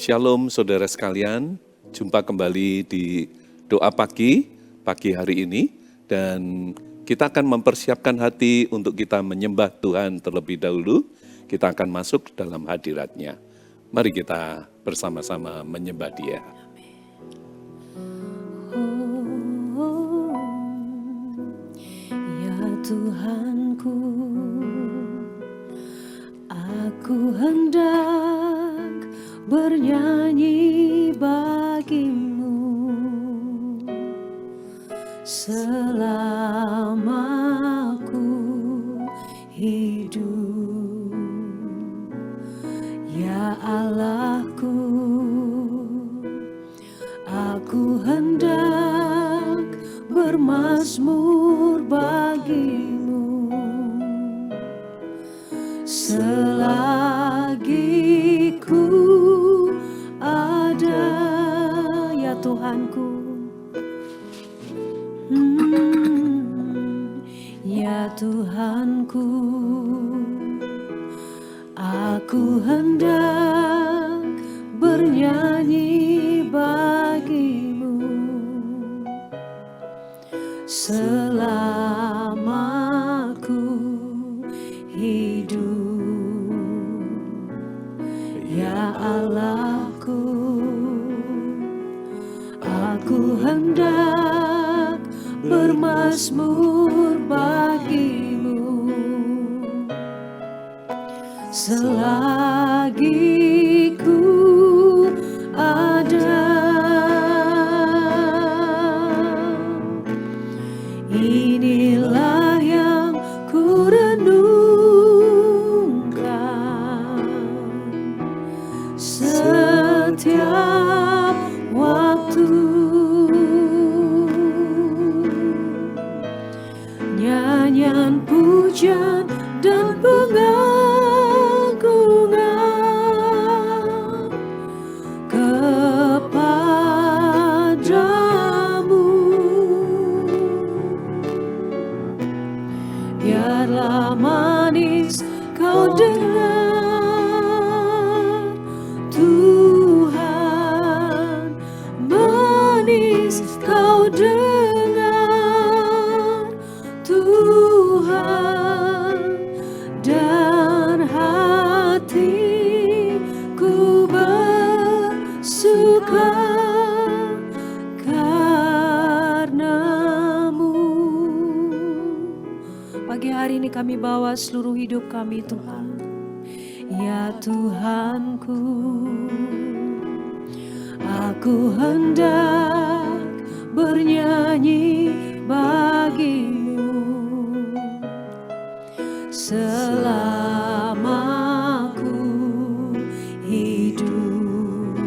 Shalom saudara sekalian, jumpa kembali di doa pagi hari ini. Dan kita akan mempersiapkan hati untuk kita menyembah Tuhan terlebih dahulu. Kita akan masuk dalam hadirat-Nya. Mari kita bersama-sama menyembah Dia. Ya Tuhanku, aku hendak bernyanyi bagimu selama aku hidup. Ya Allahku, aku hendak bermazmur bagimu selagi ku ada, ya Tuhanku. Ya Tuhanku, aku hendak bernyanyi bagimu selama aku hidup. Ya Allahku, aku hendak bermazmur bagimu selagi ku ada. Inilah yang ku renungkan setiap waktu. Nyanyian pujian dan pengagungan kepadamu. Biarlah manis kau dengar, Tuhan, manis kau dengar, Tuhan, dan hatiku bersuka karena-Mu. Pagi hari ini kami bawa seluruh hidup kami, Tuhan. Ya Tuhanku, aku hendak bernyanyi bagimu selama aku hidup.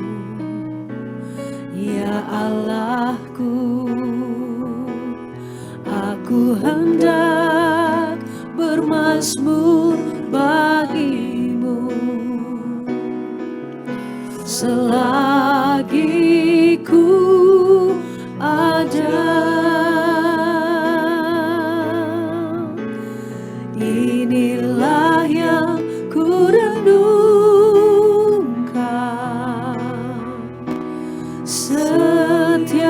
Ya Allahku, aku hendak bermazmur bagimu selagi ku ada. Inilah yang ku renungkan setiap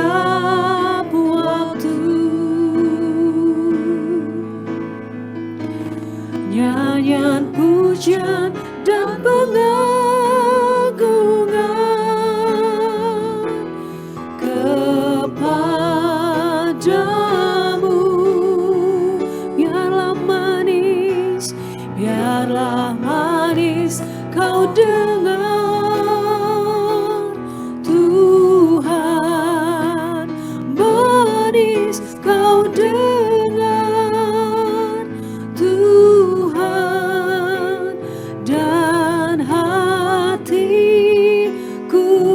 waktu. Nyanyian pujian dan pengagungan kepadamu. Biarlah manis kau dengar, Tuhan, manis kau dengar, Tuhan, dan hatiku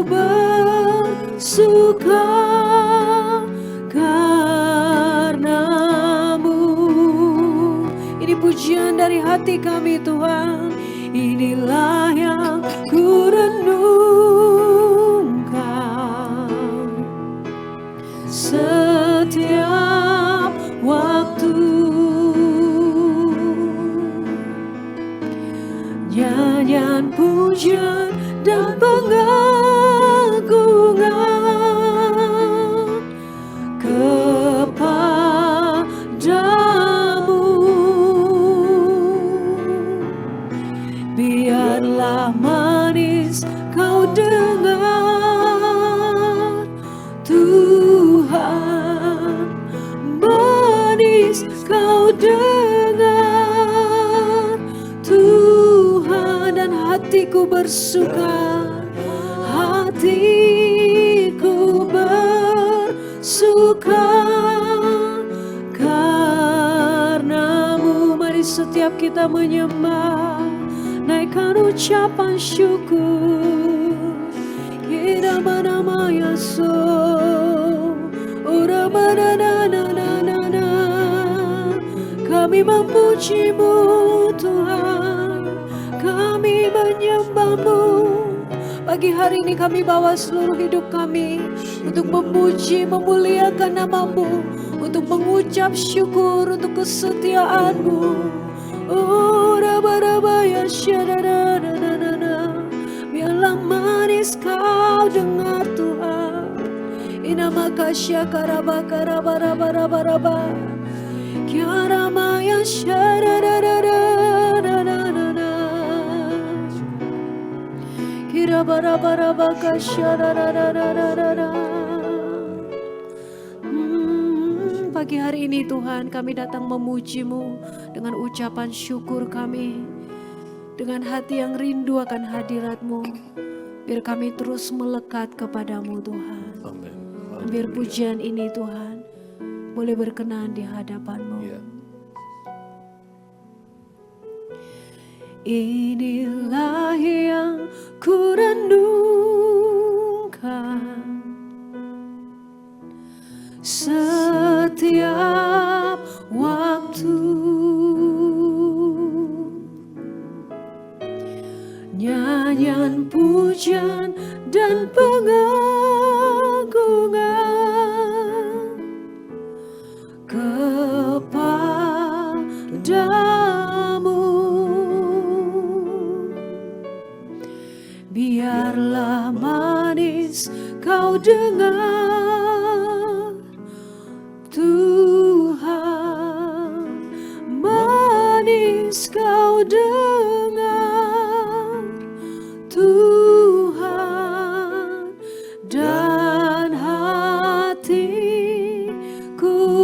bersuka karena-Mu. Ini pujian dari hati kami, Tuhan. Inilah yang ku renungkan setiap waktu. Nyanyian pujian dan pengagungan manis kau dengar, Tuhan, manis kau dengar, Tuhan, dan hatiku bersuka, hatiku bersuka karenamu. Mari setiap kita menyembah, naikkan ucapan syukur. Nama Yesus, ora mana na na na na na. Kami memujimu Tuhan, kami menyembahmu. Pagi hari ini kami bawa seluruh hidup kami untuk memuji, memuliakan namamu, untuk mengucap syukur untuk kesetiaanmu. Oh, raba-raba ya syadadadadadada. Biarlah manis kau dengar Tuhan. Inama kasya karaba karaba raba raba raba. Kiarama ya syadadadadadadada. Kiraba raba raba kasya dadadadadada. Pagi hari ini Tuhan, kami datang memuji-Mu dengan ucapan syukur kami, dengan hati yang rindu akan hadirat-Mu. Biar kami terus melekat kepadamu Tuhan. Amin. Biar pujian ini Tuhan boleh berkenan di hadapan-Mu. Ya. Inilah yang ku renungkan setiap waktu, nyanyian pujian dan pengagungan kepadamu. Biarlah manis kau dengar Tuhan, manis kau dengar Tuhan, dan hatiku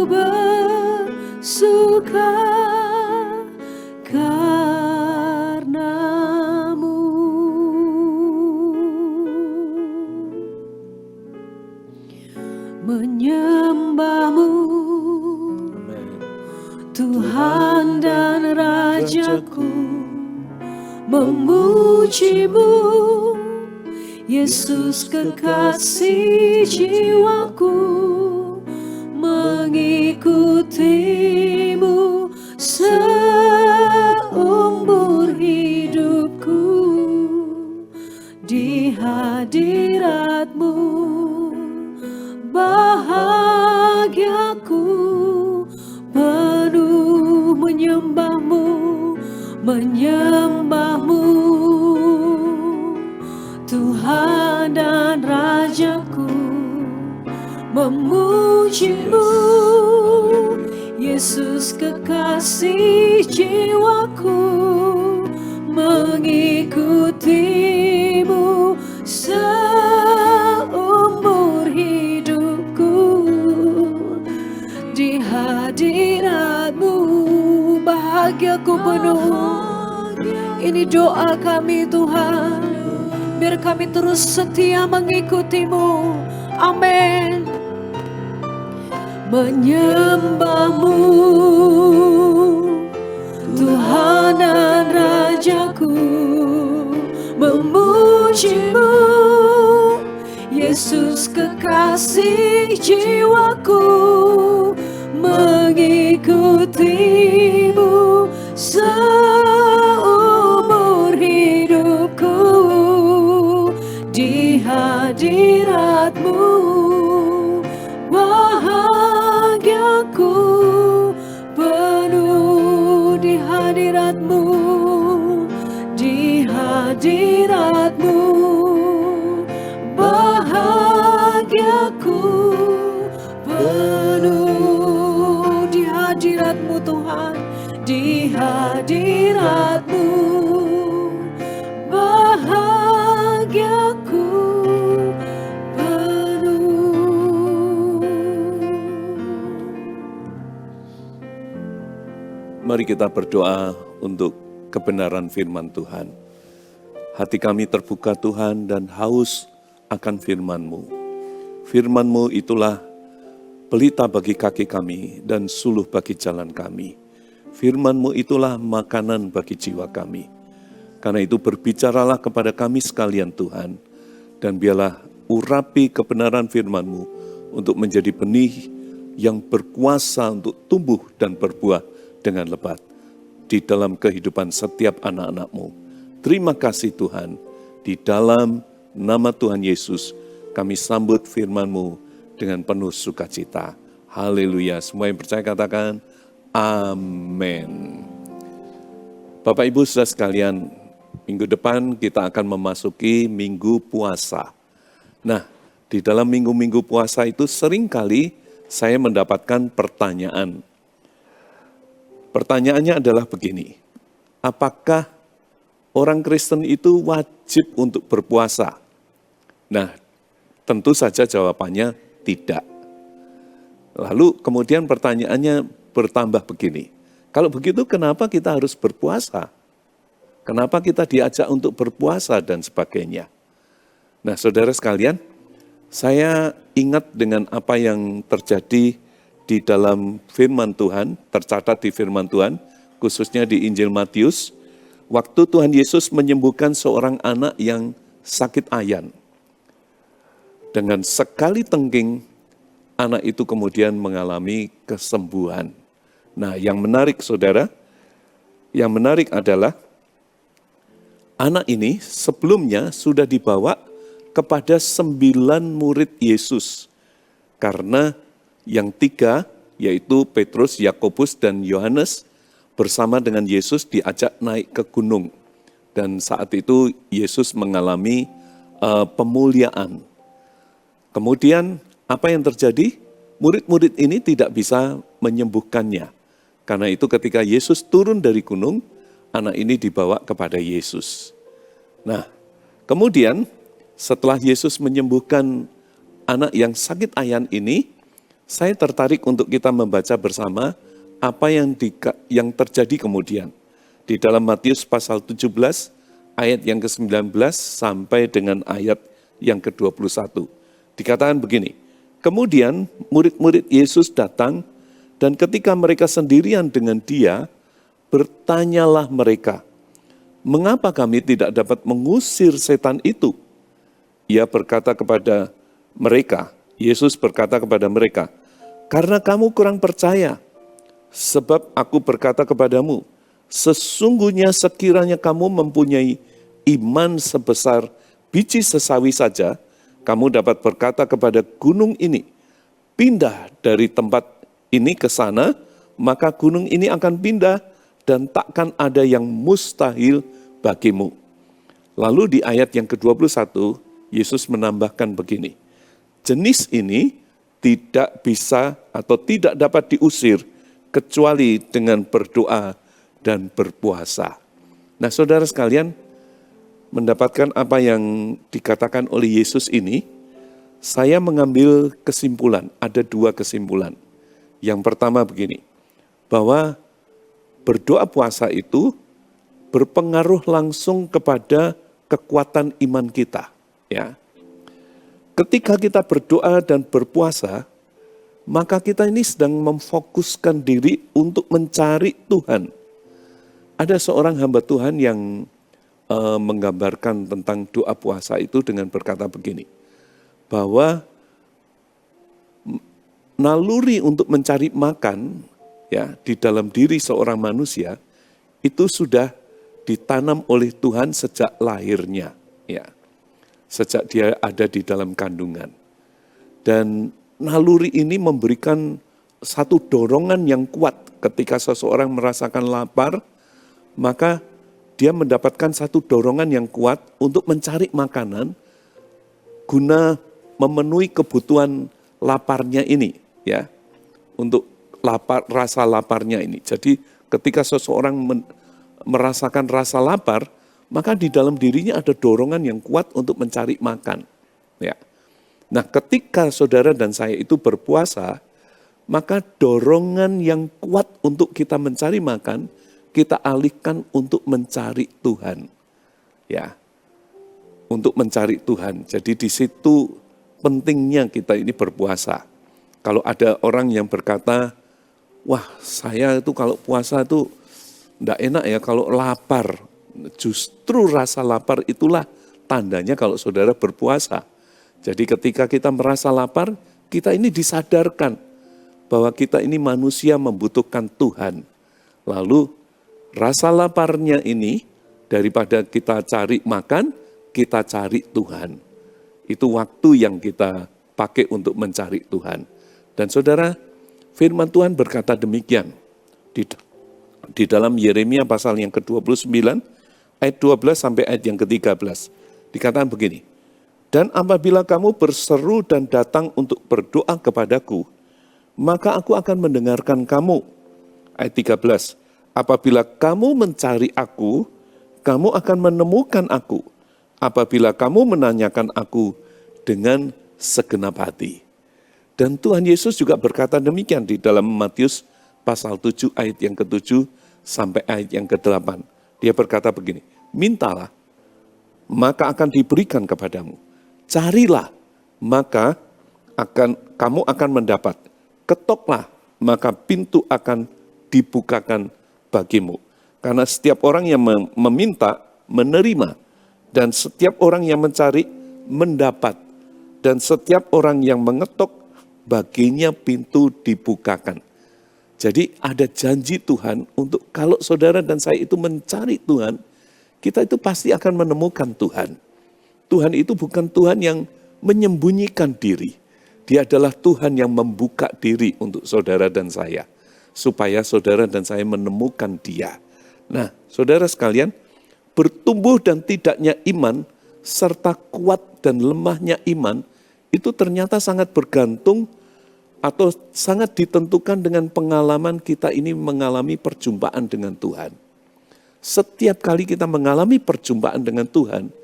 bersuka karenamu. Menyembahmu Tuhan dan Rajaku, memujimu Yesus kekasih jiwaku, mengikutimu seumur hidupku. Di hadiratmu bahagiaku penuh menyembahmu, menyembahmu Tuhan dan Rajaku, memujimu Yesus kekasih jiwaku, mengikutimu seumur hidupku. Di hadiratmu bahagiaku penuh. Ini doa kami Tuhan, biar kami terus setia mengikutimu. Amin. Menyembahmu Tuhan dan Rajaku, memujimu Yesus kekasih jiwaku, mengikutimu seumur hidupku. Di hadiratmu bahagiaku penuh. Di hadiratmu, di hadiratmu bahagiaku penuh. Di hadiratmu Tuhan, di hadiratmu bahagiaku Mari kita berdoa untuk kebenaran firman Tuhan. Hati kami terbuka Tuhan dan haus akan firman-Mu. Firman-Mu itulah pelita bagi kaki kami dan suluh bagi jalan kami. Firman-Mu itulah makanan bagi jiwa kami. Karena itu berbicaralah kepada kami sekalian Tuhan, dan biarlah urapi kebenaran firman-Mu untuk menjadi benih yang berkuasa untuk tumbuh dan berbuah dengan lebat di dalam kehidupan setiap anak-anak-Mu. Terima kasih Tuhan, di dalam nama Tuhan Yesus kami sambut firman-Mu dengan penuh sukacita. Haleluya. Semua yang percaya katakan amin. Bapak Ibu saudara sekalian, minggu depan kita akan memasuki minggu puasa. Nah, di dalam minggu-minggu puasa itu seringkali saya mendapatkan pertanyaan. Pertanyaannya adalah begini, apakah orang Kristen itu wajib untuk berpuasa? Nah, tentu saja jawabannya tidak. Lalu kemudian pertanyaannya bertambah begini, kalau begitu kenapa kita harus berpuasa? Kenapa kita diajak untuk berpuasa dan sebagainya? Nah, saudara sekalian, saya ingat dengan apa yang terjadi di dalam firman Tuhan, tercatat di firman Tuhan, khususnya di Injil Matius, waktu Tuhan Yesus menyembuhkan seorang anak yang sakit ayan. Dengan sekali tengking, anak itu kemudian mengalami kesembuhan. Nah, yang menarik saudara, yang menarik adalah anak ini sebelumnya sudah dibawa kepada 9 murid Yesus. Karena yang 3, yaitu Petrus, Yakobus, dan Yohanes, bersama dengan Yesus diajak naik ke gunung. Dan saat itu Yesus mengalami pemuliaan. Kemudian apa yang terjadi? Murid-murid ini tidak bisa menyembuhkannya. Karena itu ketika Yesus turun dari gunung, anak ini dibawa kepada Yesus. Nah, kemudian setelah Yesus menyembuhkan anak yang sakit ayan ini, saya tertarik untuk kita membaca bersama apa yang terjadi kemudian. Di dalam Matius pasal 17, ayat yang ke-19 sampai dengan ayat yang ke-21. Dikatakan begini, kemudian murid-murid Yesus datang, dan ketika mereka sendirian dengan Dia, bertanyalah mereka, mengapa kami tidak dapat mengusir setan itu? Ia berkata kepada mereka, Yesus berkata kepada mereka, karena kamu kurang percaya, sebab aku berkata kepadamu, sesungguhnya sekiranya kamu mempunyai iman sebesar biji sesawi saja, kamu dapat berkata kepada gunung ini, pindah dari tempat ini ke sana, maka gunung ini akan pindah dan takkan ada yang mustahil bagimu. Lalu di ayat yang ke-21, Yesus menambahkan begini, jenis ini tidak bisa atau tidak dapat diusir kecuali dengan berdoa dan berpuasa. Nah, saudara sekalian, mendapatkan apa yang dikatakan oleh Yesus ini, saya mengambil kesimpulan, ada 2 kesimpulan. Yang pertama begini, bahwa berdoa puasa itu berpengaruh langsung kepada kekuatan iman kita, ya. Ketika kita berdoa dan berpuasa, maka kita ini sedang memfokuskan diri untuk mencari Tuhan. Ada seorang hamba Tuhan yang menggambarkan tentang doa puasa itu dengan berkata begini, bahwa naluri untuk mencari makan ya di dalam diri seorang manusia itu sudah ditanam oleh Tuhan sejak lahirnya, ya. Sejak dia ada di dalam kandungan. Dan naluri ini memberikan satu dorongan yang kuat ketika seseorang merasakan lapar, maka dia mendapatkan satu dorongan yang kuat untuk mencari makanan guna memenuhi kebutuhan laparnya ini, ya. Untuk rasa laparnya ini. Jadi ketika seseorang merasakan rasa lapar, maka di dalam dirinya ada dorongan yang kuat untuk mencari makan. Ya. Nah, ketika saudara dan saya itu berpuasa, maka dorongan yang kuat untuk kita mencari makan, kita alihkan untuk mencari Tuhan. Ya, untuk mencari Tuhan. Jadi di situ pentingnya kita ini berpuasa. Kalau ada orang yang berkata, wah saya itu kalau puasa itu enggak enak ya kalau lapar. Justru rasa lapar itulah tandanya kalau saudara berpuasa. Jadi ketika kita merasa lapar, kita ini disadarkan bahwa kita ini manusia membutuhkan Tuhan. Lalu rasa laparnya ini daripada kita cari makan, kita cari Tuhan. Itu waktu yang kita pakai untuk mencari Tuhan. Dan saudara, firman Tuhan berkata demikian. Di dalam Yeremia pasal yang ke-29, ayat 12 sampai ayat yang ke-13. Dikatakan begini, dan apabila kamu berseru dan datang untuk berdoa kepadaku, maka aku akan mendengarkan kamu. Ayat 13, apabila kamu mencari aku, kamu akan menemukan aku. Apabila kamu menanyakan aku dengan segenap hati. Dan Tuhan Yesus juga berkata demikian di dalam Matius pasal 7 ayat yang ke-7 sampai ayat yang ke-8. Dia berkata begini, mintalah, maka akan diberikan kepadamu. Carilah, maka kamu akan mendapat. Ketoklah, maka pintu akan dibukakan bagimu. Karena setiap orang yang meminta, menerima. Dan setiap orang yang mencari, mendapat. Dan setiap orang yang mengetok, baginya pintu dibukakan. Jadi ada janji Tuhan untuk kalau saudara dan saya itu mencari Tuhan, kita itu pasti akan menemukan Tuhan. Tuhan itu bukan Tuhan yang menyembunyikan diri. Dia adalah Tuhan yang membuka diri untuk saudara dan saya. Supaya saudara dan saya menemukan Dia. Nah, saudara sekalian, bertumbuh dan tidaknya iman, serta kuat dan lemahnya iman, itu ternyata sangat bergantung atau sangat ditentukan dengan pengalaman kita ini mengalami perjumpaan dengan Tuhan. Setiap kali kita mengalami perjumpaan dengan Tuhan,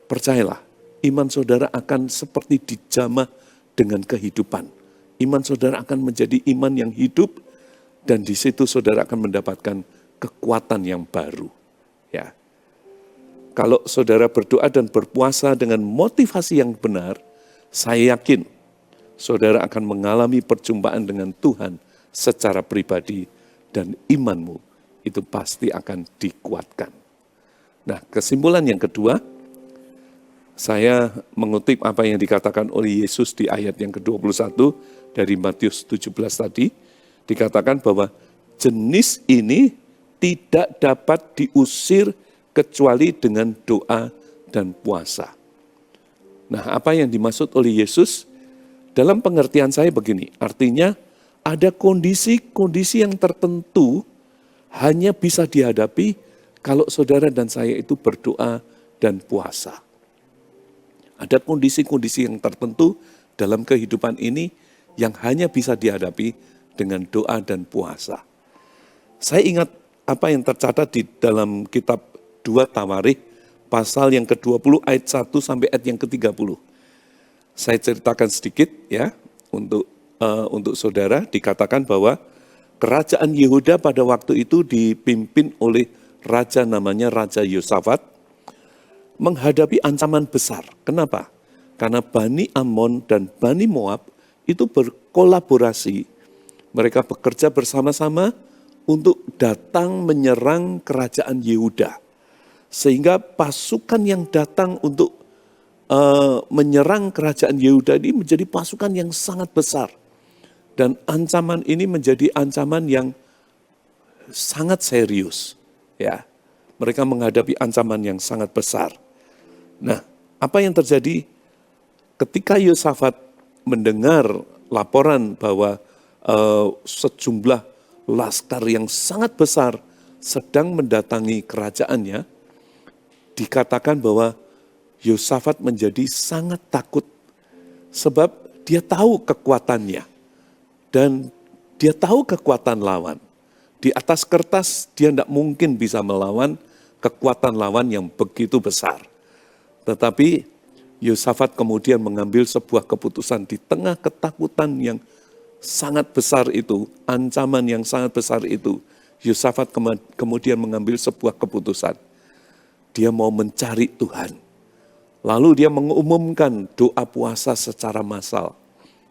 percayalah, iman saudara akan seperti dijamah dengan kehidupan. Iman saudara akan menjadi iman yang hidup, dan di situ saudara akan mendapatkan kekuatan yang baru. Ya, kalau saudara berdoa dan berpuasa dengan motivasi yang benar, saya yakin saudara akan mengalami perjumpaan dengan Tuhan secara pribadi, dan imanmu itu pasti akan dikuatkan. Nah, kesimpulan yang kedua, saya mengutip apa yang dikatakan oleh Yesus di ayat yang ke-21 dari Matius 17 tadi, dikatakan bahwa jenis ini tidak dapat diusir kecuali dengan doa dan puasa. Nah, apa yang dimaksud oleh Yesus? Dalam pengertian saya begini, artinya ada kondisi-kondisi yang tertentu hanya bisa dihadapi kalau saudara dan saya itu berdoa dan puasa. Ada kondisi-kondisi yang tertentu dalam kehidupan ini yang hanya bisa dihadapi dengan doa dan puasa. Saya ingat apa yang tercatat di dalam kitab 2 Tawarikh, pasal yang ke-20 ayat 1 sampai ayat yang ke-30. Saya ceritakan sedikit ya untuk saudara, dikatakan bahwa kerajaan Yehuda pada waktu itu dipimpin oleh raja namanya Raja Yosafat, menghadapi ancaman besar. Kenapa? Karena Bani Ammon dan Bani Moab itu berkolaborasi. Mereka bekerja bersama-sama untuk datang menyerang kerajaan Yehuda. Sehingga pasukan yang datang untuk menyerang kerajaan Yehuda ini menjadi pasukan yang sangat besar. Dan ancaman ini menjadi ancaman yang sangat serius. Ya, mereka menghadapi ancaman yang sangat besar. Nah, apa yang terjadi ketika Yosafat mendengar laporan bahwa sejumlah laskar yang sangat besar sedang mendatangi kerajaannya, dikatakan bahwa Yosafat menjadi sangat takut sebab dia tahu kekuatannya dan dia tahu kekuatan lawan. Di atas kertas dia tidak mungkin bisa melawan kekuatan lawan yang begitu besar. Tetapi Yosafat kemudian mengambil sebuah keputusan di tengah ketakutan yang sangat besar itu, ancaman yang sangat besar itu, Yosafat kemudian mengambil sebuah keputusan. Dia mau mencari Tuhan. Lalu dia mengumumkan doa puasa secara massal.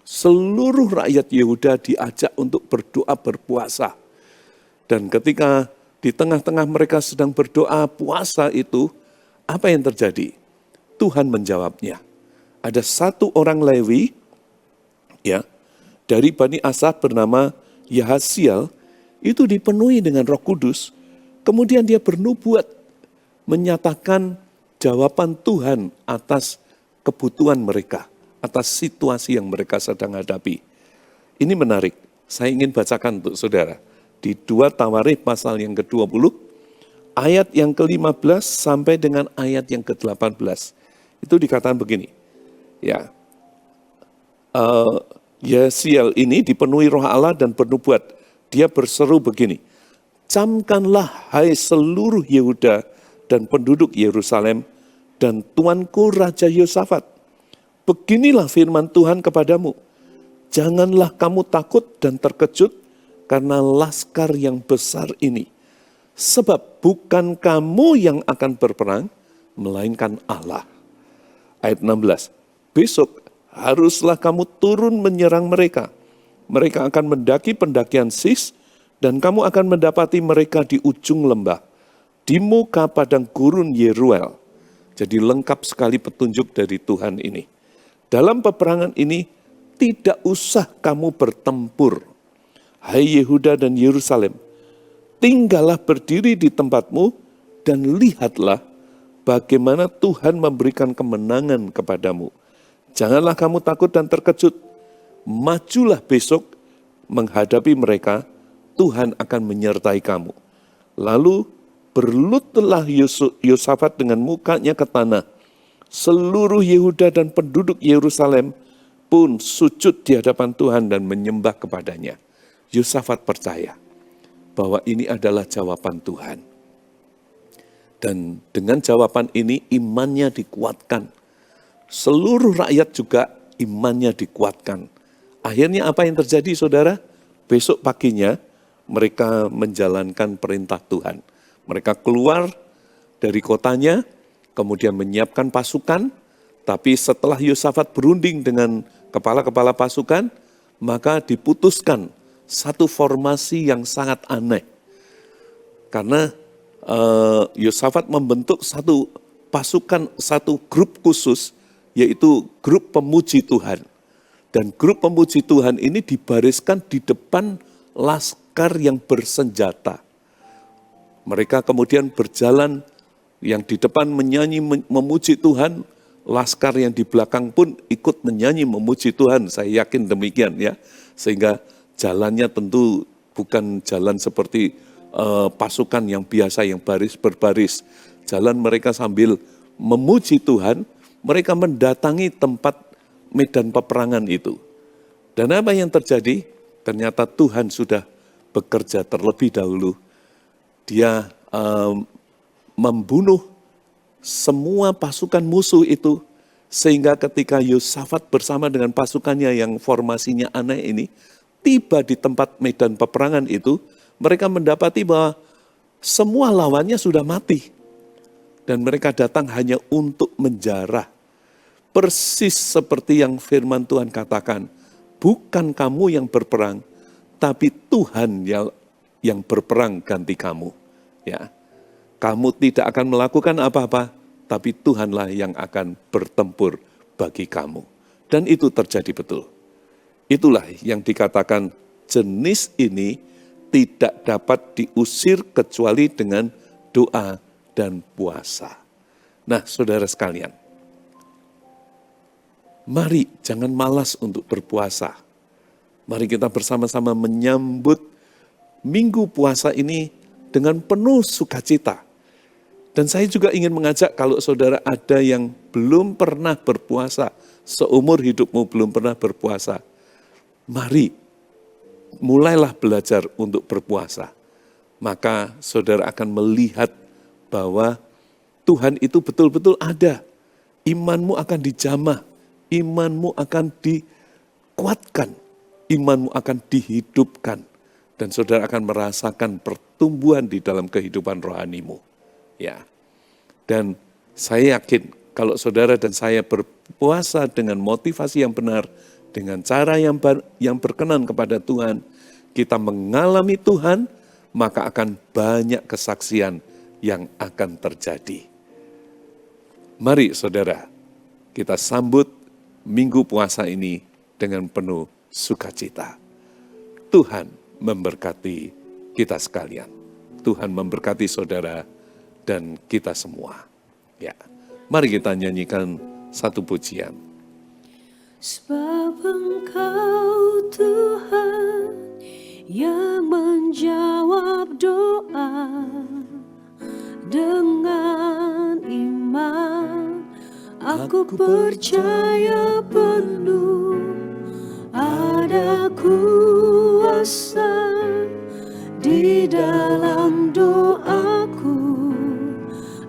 Seluruh rakyat Yehuda diajak untuk berdoa berpuasa. Dan ketika di tengah-tengah mereka sedang berdoa puasa itu, apa yang terjadi? Tuhan menjawabnya. Ada satu orang Lewi, ya, dari Bani Asaf bernama Yahasiel, itu dipenuhi dengan Roh Kudus. Kemudian dia bernubuat, menyatakan jawaban Tuhan atas kebutuhan mereka, atas situasi yang mereka sedang hadapi. Ini menarik, saya ingin bacakan untuk saudara. Di 2 Tawarikh pasal yang ke-20, ayat yang ke-15 sampai dengan ayat yang ke-18. Itu dikatakan begini, ya, Yahasiel ini dipenuhi Roh Allah dan bernubuat. Dia berseru begini, camkanlah hai seluruh Yehuda dan penduduk Yerusalem dan tuanku Raja Yosafat. Beginilah firman Tuhan kepadamu, janganlah kamu takut dan terkejut karena laskar yang besar ini. Sebab bukan kamu yang akan berperang, melainkan Allah. Ayat 16, besok haruslah kamu turun menyerang mereka. Mereka akan mendaki pendakian Sis, dan kamu akan mendapati mereka di ujung lembah, di muka padang gurun Yeruel. Jadi lengkap sekali petunjuk dari Tuhan ini. Dalam peperangan ini, tidak usah kamu bertempur. Hai Yehuda dan Yerusalem, tinggallah berdiri di tempatmu, dan lihatlah bagaimana Tuhan memberikan kemenangan kepadamu. Janganlah kamu takut dan terkejut. Majulah besok menghadapi mereka, Tuhan akan menyertai kamu. Lalu berlututlah Yosafat dengan mukanya ke tanah. Seluruh Yehuda dan penduduk Yerusalem pun sujud di hadapan Tuhan dan menyembah kepadanya. Yosafat percaya bahwa ini adalah jawaban Tuhan. Dan dengan jawaban ini imannya dikuatkan. Seluruh rakyat juga imannya dikuatkan. Akhirnya apa yang terjadi saudara? Besok paginya mereka menjalankan perintah Tuhan. Mereka keluar dari kotanya, kemudian menyiapkan pasukan. Tapi setelah Yosafat berunding dengan kepala-kepala pasukan, maka diputuskan satu formasi yang sangat aneh. Karena Yosafat membentuk satu pasukan, satu grup khusus, yaitu grup pemuji Tuhan. Dan grup pemuji Tuhan ini dibariskan di depan laskar yang bersenjata. Mereka kemudian berjalan, yang di depan menyanyi memuji Tuhan, laskar yang di belakang pun ikut menyanyi memuji Tuhan. Saya yakin demikian ya. Sehingga jalannya tentu bukan jalan seperti pasukan yang biasa yang baris berbaris. Jalan mereka sambil memuji Tuhan, mereka mendatangi tempat medan peperangan itu. Dan apa yang terjadi? Ternyata Tuhan sudah bekerja terlebih dahulu. Dia membunuh semua pasukan musuh itu, sehingga ketika Yosafat bersama dengan pasukannya yang formasinya aneh ini, tiba di tempat medan peperangan itu, mereka mendapati bahwa semua lawannya sudah mati. Dan mereka datang hanya untuk menjarah. Persis seperti yang firman Tuhan katakan, bukan kamu yang berperang, tapi Tuhan yang berperang ganti kamu. Ya, kamu tidak akan melakukan apa-apa, tapi Tuhanlah yang akan bertempur bagi kamu. Dan itu terjadi betul. Itulah yang dikatakan jenis ini tidak dapat diusir kecuali dengan doa dan puasa. Nah, saudara sekalian, mari jangan malas untuk berpuasa. Mari kita bersama-sama menyambut minggu puasa ini dengan penuh sukacita. Dan saya juga ingin mengajak kalau saudara ada yang belum pernah berpuasa, seumur hidupmu belum pernah berpuasa, mari mulailah belajar untuk berpuasa. Maka saudara akan melihat bahwa Tuhan itu betul-betul ada. Imanmu akan dijamah, imanmu akan dikuatkan. imanmu akan dihidupkan dan saudara akan merasakan pertumbuhan di dalam kehidupan rohanimu. Ya. Dan saya yakin kalau saudara dan saya berpuasa dengan motivasi yang benar, dengan cara yang berkenan kepada Tuhan, kita mengalami Tuhan, maka akan banyak kesaksian yang akan terjadi. Mari saudara, kita sambut minggu puasa ini dengan penuh sukacita. Tuhan memberkati kita sekalian. Tuhan memberkati saudara dan kita semua. Ya, mari kita nyanyikan satu pujian. Sebab Engkau Tuhan yang menjawab doa, dengan iman aku percaya penuh ada kuasa di dalam doaku,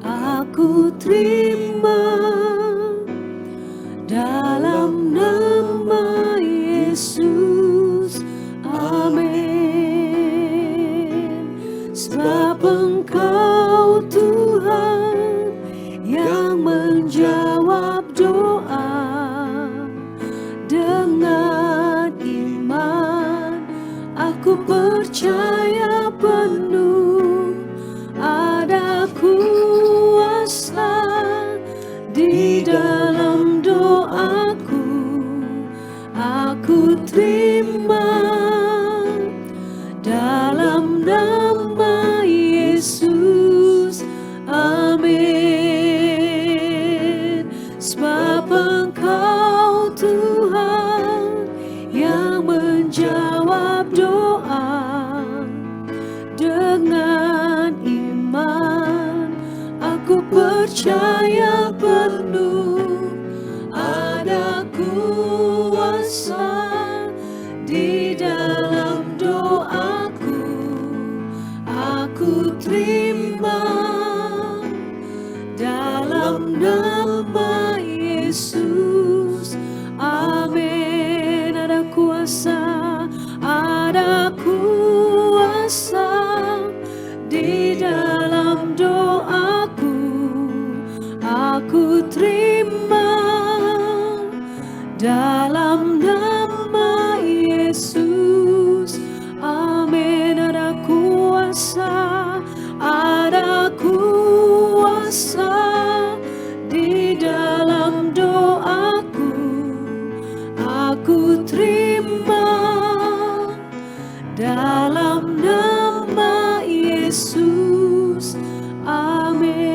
aku terima dalam nama Yesus, amin. Sebab Engkau Tuhan yang menjawab doa, dengan iman aku percaya penuh ada kuasa di dalam doaku, aku terima dalam nama Yesus, amin. Sebab Engkau Tuhan yang menjawab doa, dengan iman aku percaya penuh ada kuasa di dalam doaku, aku terima dalam nama Yesus, amin. Ada kuasa di dalam doaku, aku terima dalam nama Yesus, amin. Ada kuasa di dalam doaku, aku terima dalam nama Yesus, amin.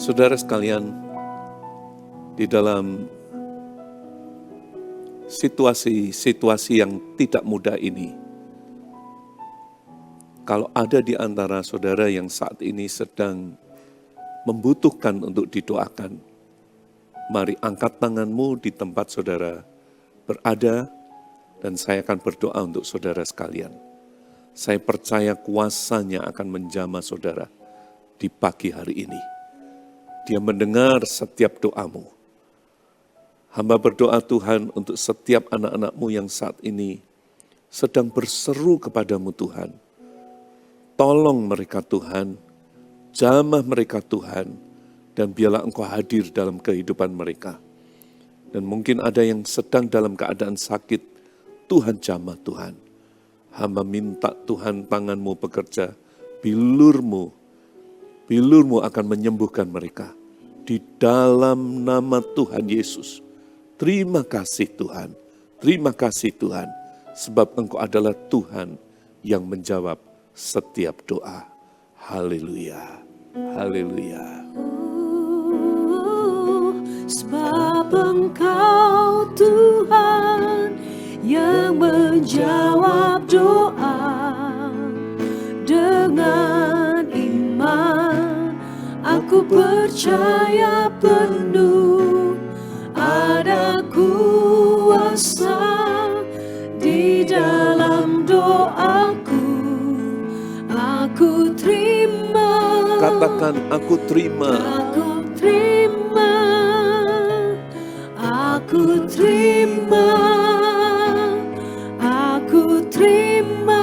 Saudara sekalian, di dalam situasi yang tidak mudah ini, kalau ada di antara saudara yang saat ini sedang membutuhkan untuk didoakan, mari angkat tanganmu di tempat saudara berada dan saya akan berdoa untuk saudara sekalian. Saya percaya kuasa-Nya akan menjamah saudara di pagi hari ini. Dia mendengar setiap doamu. Hamba berdoa Tuhan untuk setiap anak-anak-Mu yang saat ini sedang berseru kepadamu Tuhan. Tolong mereka Tuhan, jamah mereka Tuhan, dan biarlah Engkau hadir dalam kehidupan mereka. Dan mungkin ada yang sedang dalam keadaan sakit, Tuhan jamah Tuhan. Hamba minta Tuhan tangan-Mu bekerja, bilur-Mu akan menyembuhkan mereka. Di dalam nama Tuhan Yesus. Terima kasih Tuhan, sebab Engkau adalah Tuhan yang menjawab setiap doa. Haleluya, haleluya. Sebab Engkau Tuhan yang menjawab doa, dengan iman aku percaya penuh ada kuasa di dalam doaku, aku terima. Katakan, aku terima. Aku terima aku terima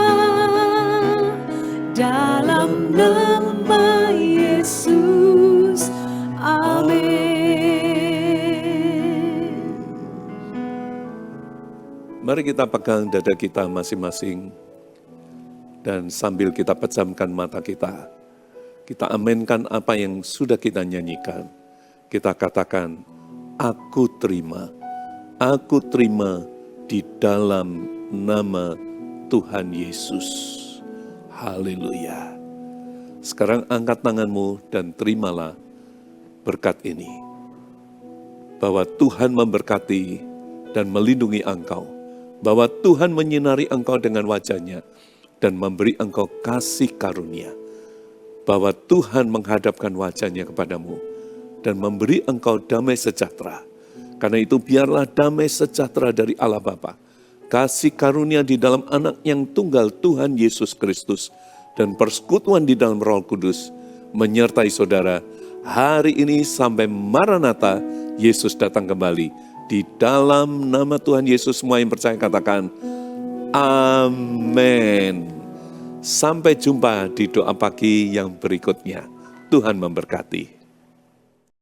dalam nama Yesus. Amin. Mari kita pegang dada kita masing-masing. Dan sambil kita pejamkan mata kita aminkan apa yang sudah kita nyanyikan. Kita katakan, aku terima di dalam nama Tuhan Yesus. Haleluya. Sekarang angkat tanganmu dan terimalah berkat ini. Bahwa Tuhan memberkati dan melindungi engkau. Bahwa Tuhan menyinari engkau dengan wajah-Nya dan memberi engkau kasih karunia. Bahwa Tuhan menghadapkan wajah-Nya kepadamu dan memberi engkau damai sejahtera. Karena itu biarlah damai sejahtera dari Allah Bapa, kasih karunia di dalam anak yang tunggal Tuhan Yesus Kristus, dan persekutuan di dalam Roh Kudus menyertai saudara hari ini sampai Maranatha, Yesus datang kembali. Di dalam nama Tuhan Yesus, semua yang percaya katakan, amin. Sampai jumpa di doa pagi yang berikutnya. Tuhan memberkati.